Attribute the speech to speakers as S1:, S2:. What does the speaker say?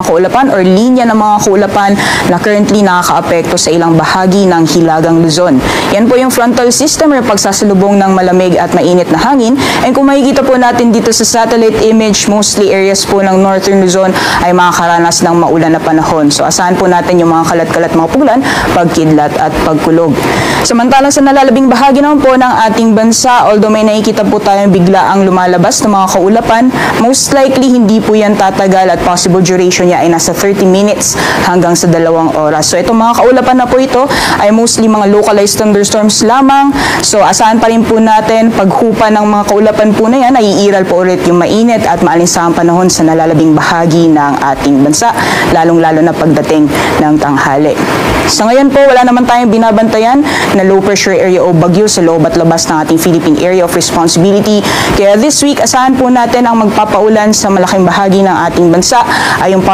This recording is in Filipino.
S1: kaulapan or linya ng mga kaulapan na currently nakakaapekto sa ilang bahagi ng Hilagang Luzon. Yan po yung frontal system or pagsasalubong ng malamig at mainit na hangin. And kung makikita po natin dito sa satellite image, mostly areas po ng Northern Luzon ay makakaranas ng maulan na panahon. So asahan po natin yung mga kalat-kalat mga pugulan, pagkidlat at pagkulog. Samantalang sa nalalabing bahagi naman po ng ating bansa, although may nakikita po tayong bigla ang lumalabas ng mga kaulapan, most likely hindi po yan tatagal at possible duration niya ay nasa 30 minutes hanggang sa 2 oras. So itong mga kaulapan na po ito ay mostly mga localized thunderstorms lamang. So asahan pa rin po natin paghupa ng mga kaulapan po na yan, ay iiral po ulit yung mainit at maalinsahang panahon sa nalalabing bahagi ng ating bansa, lalong-lalo na pagdating ng tanghali. Sa ngayon po, wala naman tayong binabantayan na low pressure area o bagyo sa loob at labas ng ating Philippine Area of Responsibility. Kaya this week, asahan po natin ang magpapaulan sa malaking bahagi ng ating bansa ay yung